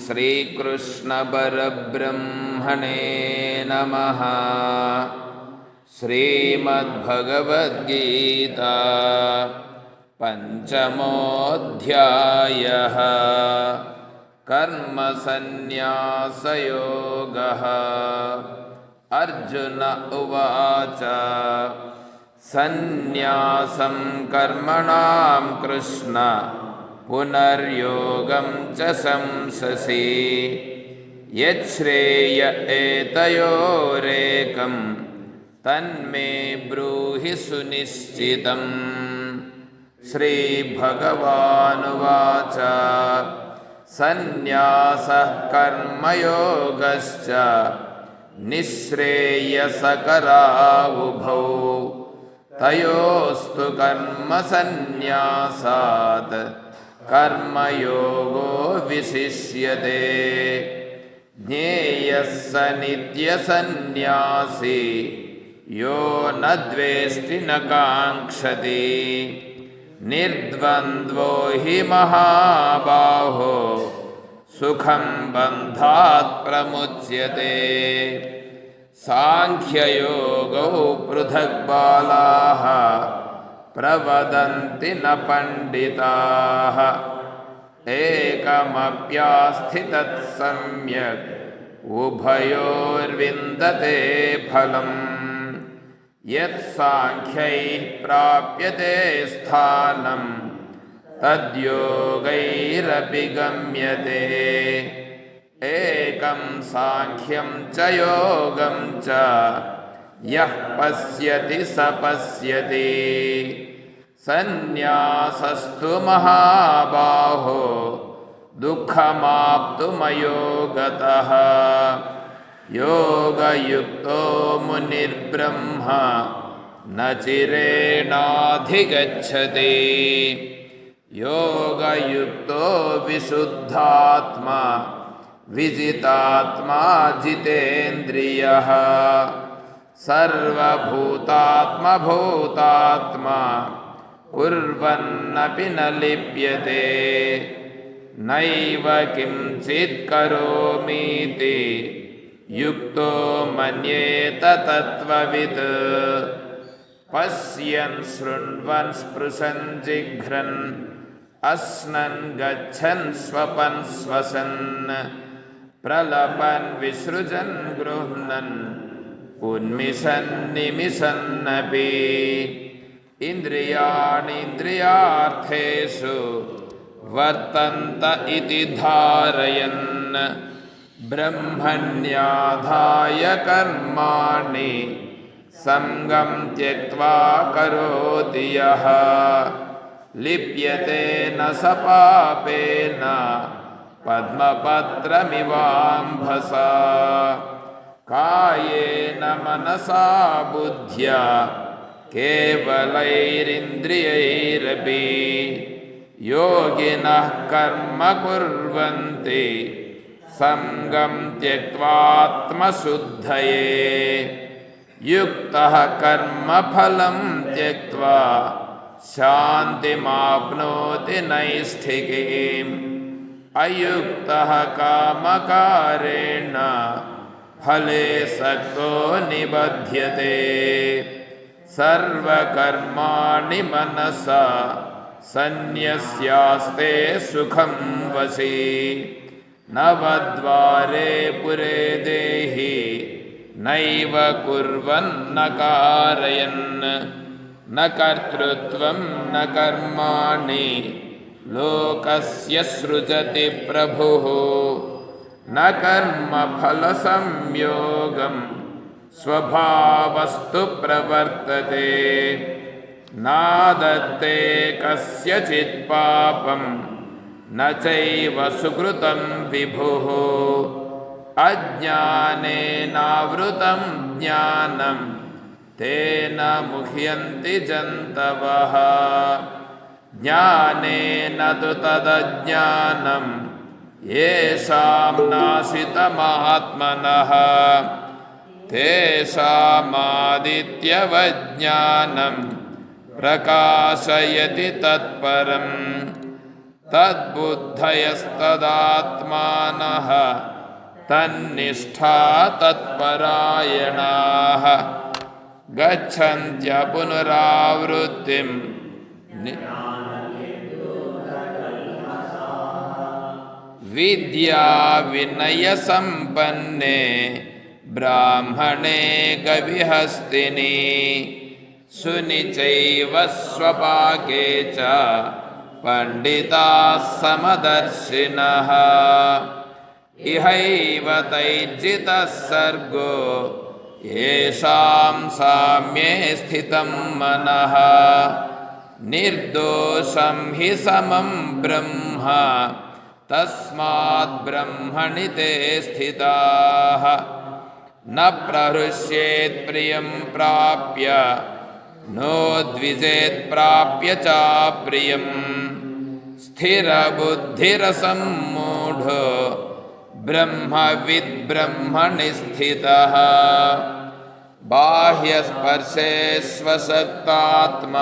श्रीकृष्ण परब्रह्मणे नमः। श्रीमद्भगवद्गीता पंचमोऽध्यायः। कर्मसन्न्यासयोगः। अर्जुन उवाच सन्न्यासं कर्मणां कृष्ण पुनर्योगं च संससि यच्छ्रेय एतयोरेकं तन्मे ब्रूहि सुनिश्चितम्। श्रीभगवानुवाच सन्न्यासः कर्मयोगश्च निःश्रेयसकरावुभौ तयोस्तु कर्मसन्न्यासात् कर्मयोगो विशिष्यते। ज्ञेयः स नित्यसन्न्यासी यो न द्वेष्टि न काङ्क्षति निर्द्वन्द्वो हि महाबाहो सुखं बन्धात् प्रमुच्यते। सांख्ययोगौ पृथक् बालाः प्रवदन्ति न पण्डिताः एकमप्यास्थितः सम्यक् उभयोर्विन्दते फलम्। यत्साङ्ख्यैः प्राप्यते स्थानं तद्योगैरपि गम्यते। एकं साङ्ख्यं च योगं च यः पश्यति स पश्यति। सन्न्यासस्तु महाबाहो दुःखमाप्तुमयोगतः योगयुक्तो मुनिर्ब्रह्मा न चिरेणाधिगच्छति। योगयुक्तो विशुद्धात्मा विजितात्मा जितेन्द्रियः सर्वभूतात्मा भूतात्मा कुर्वन्नपि न लिप्यते। नैव किञ्चित् करोमीति युक्तो मन्येत तत्त्ववित्। पश्यन् शृण्वन् स्पृशन् जिघ्रन् अस्नन् गच्छन् स्वपन् श्वसन् प्रलपन् विसृजन् गृह्णन् उन्मिषन् निमिषन्नपि। इन्द्रियाणीन्द्रियार्थेषु वर्तन्त इति धारयन् ब्रह्मण्याधाय कर्माणि संगं त्यक्त्वा करोति यः लिप्यते न स पापेन पद्मपत्रमिवाम्भसा। कायेन मनसा बुद्ध्या केवलैरिन्द्रियैरपि योगिनः कर्म कुर्वन्ति संगं त्यक्त्वात्मशुद्धये। युक्तः कर्मफलं त्यक्त्वा शान्तिमाप्नोति नैष्ठिकीम्। अयुक्तः कामकारेण फले सक्तो निबध्यते। सर्वकर्माणि मनसा सन्न्यस्यास्ते सुखं वशी। नवद्वारे पुरे देहि नैव कुर्वन्न कारयन्। न कर्तृत्वं न कर्माणि लोकस्य सृजति प्रभुः। न कर्मफलसंयोगं स्वभावस्तु प्रवर्तते। नादत्ते कस्यचित् पापं न चैव सुकृतं विभुः। अज्ञानेनावृतं ज्ञानं तेन मुह्यन्ति जन्तवः। ज्ञानेन तु तदज्ञानं येषां नाशितमात्मनः तेषामादित्यवज्ञानं प्रकाशयति तत्परम्। ತದ್ಬುದ್ಧಯಸ್ತದಾತ್ಮಾನಃ ತನ್ನಿಷ್ಠಾ ತತ್ಪರಾಯಣಾಃ ಗಚ್ಚಂತ್ಯ ಪುನರಾವೃತ್ತಿಂ ವಿದ್ಯಾ ವಿನಯ ಸಂಪನ್ನೆ ಬ್ರಾಹ್ಮಣೇ ಗವಿಹಸ್ತಿನಿ ಸುನಿಚೈವ ಸ್ವಪಾಕೆ ಚ ಪಂಡಿತಾಃ ಸಮದರ್ಶಿನಃ ಇಹೈವ ತೈರ್ಜಿತಃ ಸರ್ಗೋ ಯೇಷಾಂ ಸಾಮ್ಯೇ ಸ್ಥಿತಂ ಮನಃ ನಿರ್ದೋಷಂ ಹಿ ಸಮಂ ಬ್ರಹ್ಮ ತಸ್ಮಾತ್ ಬ್ರಹ್ಮಣಿ ತೇ ಸ್ಥಿತಾಃ ನ ಪ್ರಹೃಷ್ಯೇತ್ ಪ್ರಿಯಂ ಪ್ರಾಪ್ಯ ನೋದ್ವಿಜೇತ್ ಪ್ರಾಪ್ಯ ಚ ಪ್ರಿಯಂ ಸ್ಥಿರಬುದ್ಧಿರಸಮ್ಮೂಢೋ ಬ್ರಹ್ಮವಿದ್ ಬ್ರಹ್ಮಣಿ ಸ್ಥಿತಃ ಬಾಹ್ಯಸ್ಪರ್ಶೇಷ್ವಸಕ್ತಾತ್ಮ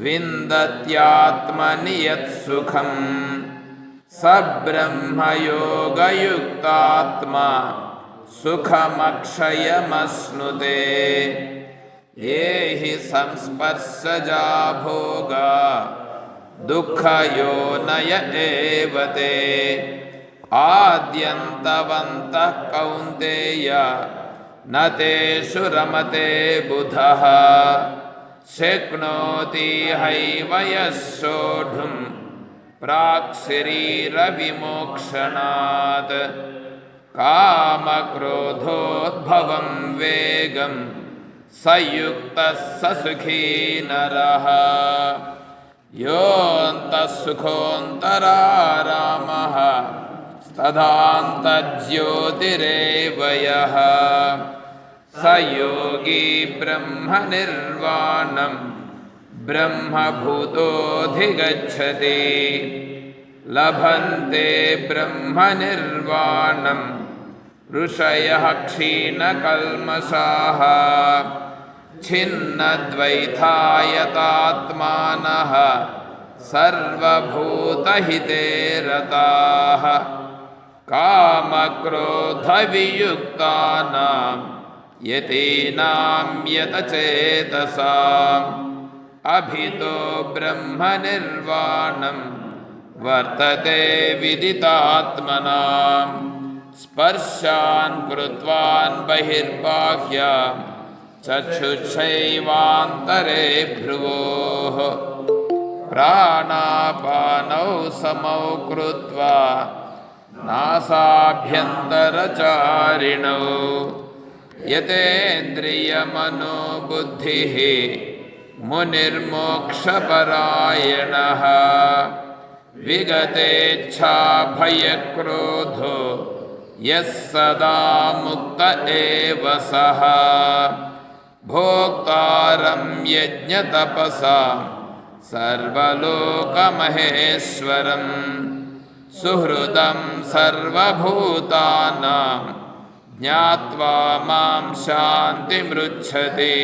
ವಿಂದತ್ಯಾತ್ಮನಿ ಯತ್ಸುಖಂ ಸ ಬ್ರಹ್ಮಯೋಗಯುಕ್ತಾತ್ಮ ಸುಖಮಕ್ಷಯಮಶ್ನುತೆ ಯೇ ಹಿ ಸಂಸ್ಪರ್ಶಜಾ ಭೋಗಾ ದುಃಖಯೋನಯ ಏವ ತೇ ಆದ್ಯಂತವಂತಃ ಕೌಂತೆಯ ನ ತೇಷು ರಮತೆ ಬುಧಃ ಶಕ್ನೋತಿ ಹೈವ ಯಃ ಸೋಢುಂ ಪ್ರಾಕ್ ಶರೀರ ವಿಮೋಕ್ಷಣಾತ್ ಕಾಮಕ್ರೋಧೋದ್ಭವಂ ವೇಗಂ ಸಯುಕ್ತಃ ಸ ಸುಖೀ ನರಃ ಯೋऽन्तಃ ಸುಖೋऽन्तರಾರಾಮಃ ತದಾन्तಜ್ಯೋತಿರೇವ ಯಃ ಸ ಯೋಗಿ ಬ್ರಹ್ಮನಿರ್ವಾಣಂ ಬ್ರಹ್ಮಭೂತೋऽಧಿಗಚ್ಚತಿ ಲಭಂತೆ ಬ್ರಹ್ಮನಿರ್ವಾಣಂ ಋಷಯಃ ಕ್ಷೀಣಕಲ್ಮಷಾಃ ಛಿನ್ನದ್ವೈತಾಯತಾತ್ಮಾನಃ ಸರ್ವಭೂತಹಿತೆ ರತಾಃ ಕಾಮಕ್ರೋಧವಿಯುಕ್ತಾನಾಂ ಯತೀನಾಂ ಯತಚೇತಸಾಂ ಅಭಿತೋ ಬ್ರಹ್ಮನಿರ್ವಾಣಂ ವರ್ತತೆ ವಿದಿತಾತ್ಮನಾಂ ಸ್ಪರ್ಶಾನ್ ಕೃತ್ವಾನ್ ಬಹಿರ್ಬಾಹ್ಯಾಂ ಚಕ್ಷುಷೈವಾಂತರೆ ಭ್ರುವೋಃ ಪ್ರಾಣಾಪಾನೌ ಸಮೌ ಕೃತ್ವಾ ನಾಸಾಭ್ಯಂತರಚಾರಿಣೌ ಯತೇಂದ್ರಿಯಮನೋಬುದ್ಧಿಃ ಮುನಿರ್ಮೋಕ್ಷಪರಾಯಣಃ ವಿಗತೇಚ್ಛಾಭಯಕ್ರೋಧೋ ಯಃ ಸದಾ ಮುಕ್ತ ಏವ ಸಃ ಭೋಕ್ತಾರಂ ಯಜ್ಞತಪಸಾಂ ಸರ್ವಲೋಕಮಹೇಶ್ವರಂ ಸುಹೃದಂ ಸರ್ವಭೂತಾನಾಂ ಜ್ಞಾತ್ವಾ ಮಾಂ ಶಾಂತಿಮೃಚ್ಛತಿ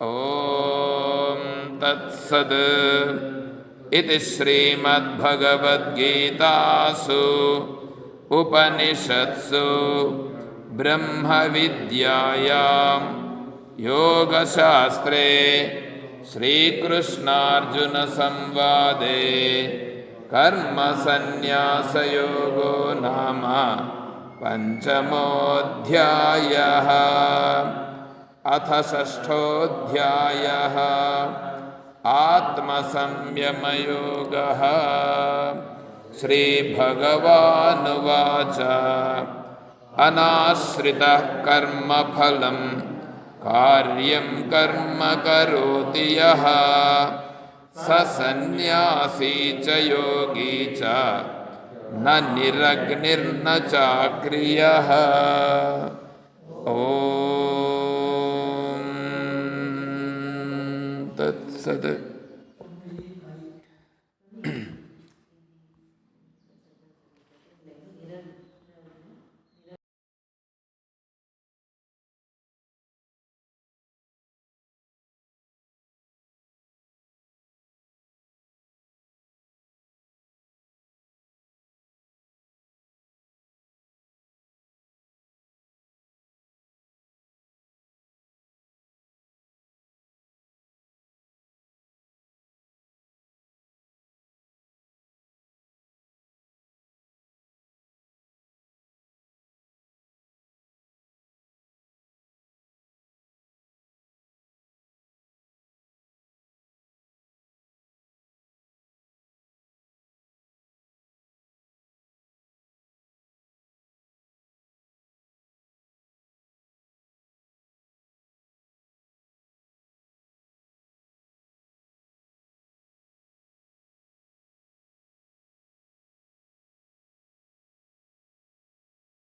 ಓಂ ತತ್ಸದ್ ಇತಿ ಶ್ರೀಮದ್ಭಗವದ್ಗೀತಾಸು ಉಪನಿಷತ್ಸು ಬ್ರಹ್ಮವಿದ್ಯಾಯಾಂ ಯೋಗಶಾಸ್ತ್ರೇ ಶ್ರೀಕೃಷ್ಣಾರ್ಜುನ ಸಂವಾದೇ ಕರ್ಮಸನ್ಯಾಸಯೋಗೋ ನಾಮ ಪಂಚಮೋऽಧ್ಯಾಯಃ ಅಥ ಷಷ್ಠೋऽಧ್ಯಾಯಃ ಆತ್ಮಸಂಯಮಯೋಗಃ ಶ್ರೀಭಗವಾನುವಾಚ ಅನಾಶ್ರಿತಃ ಕರ್ಮಫಲಂ ಕಾರ್ಯಂ ಕರ್ಮ ಕರೋತಿ ಯಃ ಸ ಸನ್ಯಾಸಿ ಚ ಯೋಗಿ ಚ ನ ನಿರಗ್ನಿರ್ನ ಚಾಕ್ರಿಯಃ. ಓಂ ತತ್ಸತ್.